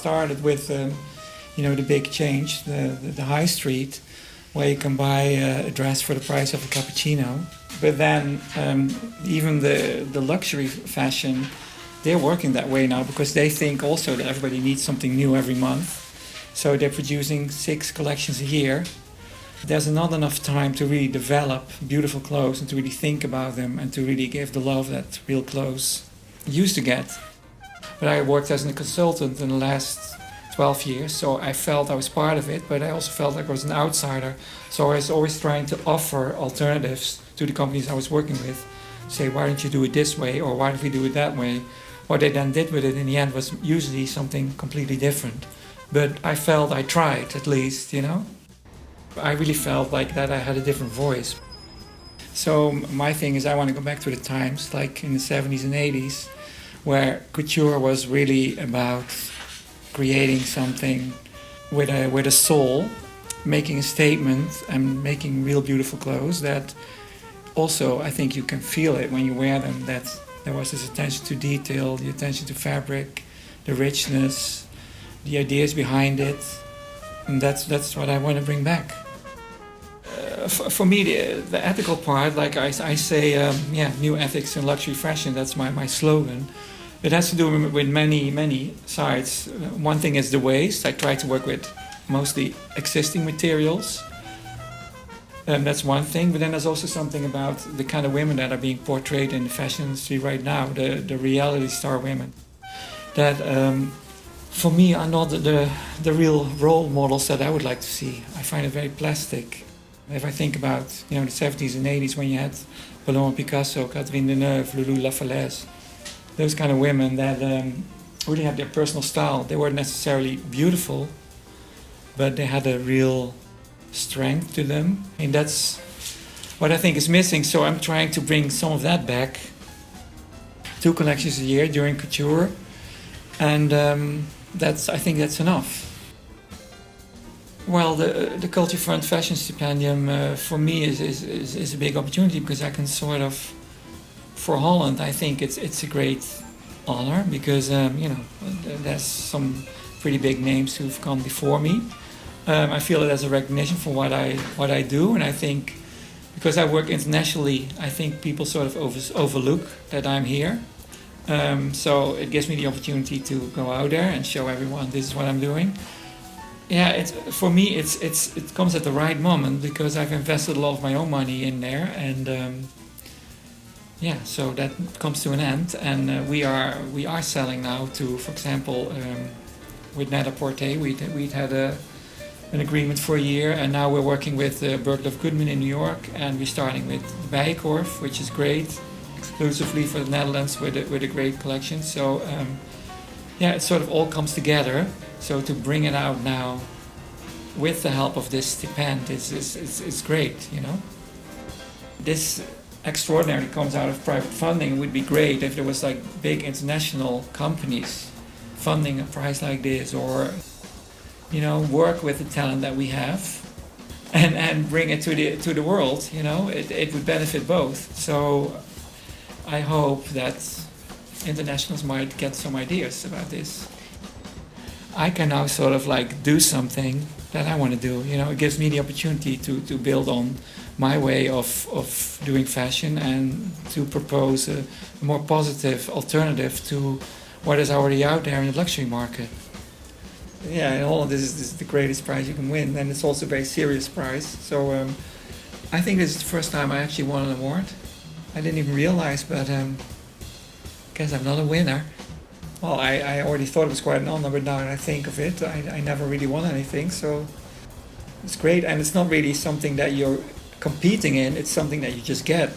started with, the big change, the high street, where you can buy a dress for the price of a cappuccino. But then even the luxury fashion, they're working that way now because they think also that everybody needs something new every month. So they're producing 6 collections a year. There's not enough time to really develop beautiful clothes and to really think about them and to really give the love that real clothes used to get. But I worked as a consultant in the last 12 years, so I felt I was part of it, but I also felt like I was an outsider. So I was always trying to offer alternatives to the companies I was working with. Say, why don't you do it this way, or why don't we do it that way? What they then did with it in the end was usually something completely different. But I felt I tried, at least, I really felt like that I had a different voice. So my thing is I want to go back to the times, like in the 70s and 80s, where couture was really about creating something with a soul, making a statement and making real beautiful clothes that also I think you can feel it when you wear them, that there was this attention to detail, the attention to fabric, the richness, the ideas behind it, and that's what I want to bring back. For me, the ethical part, like I say, new ethics in luxury fashion, that's my slogan. It has to do with many sides. One thing is the waste. I try to work with mostly existing materials. That's one thing, but then there's also something about the kind of women that are being portrayed in the fashion industry right now, the reality star women, that for me are not the real role models that I would like to see. I find it very plastic. If I think about the 70s and 80s when you had Paloma Picasso, Catherine Deneuve, Lulu Lafalaise, those kind of women that really had their personal style. They weren't necessarily beautiful, but they had a real strength to them. And that's what I think is missing. So I'm trying to bring some of that back. 2 collections a year during couture. And I think that's enough. Well, the Cultuurfonds Fashion Stipendium for me is a big opportunity because I can sort of, for Holland, I think it's a great honor because there's some pretty big names who've come before me. I feel it as a recognition for what I do, and I think because I work internationally, I think people sort of overlook that I'm here. So it gives me the opportunity to go out there and show everyone this is what I'm doing. Yeah, for me it comes at the right moment because I've invested a lot of my own money in there, and so that comes to an end, and we are selling now to, for example, with Net-a-Porter, we'd had an agreement for a year, and now we're working with Bergdorf Goodman in New York, and we're starting with Bijenkorf, which is great, exclusively for the Netherlands with a great collection. So it sort of all comes together. So to bring it out now with the help of this stipend is great, This extraordinarily comes out of private funding. It would be great if there was like big international companies funding a prize like this, or work with the talent that we have and bring it to the world. It would benefit both. So I hope that internationals might get some ideas about this. I can now sort of like do something that I want to do. It gives me the opportunity to build on my way of doing fashion and to propose a more positive alternative to what is already out there in the luxury market. Yeah, in Holland this is the greatest prize you can win, and it's also a very serious prize. So I think this is the first time I actually won an award. I didn't even realize, but I guess I'm not a winner. Well, I already thought it was quite an honor, but now that I think of it, I never really won anything, so it's great. And it's not really something that you're competing in, it's something that you just get.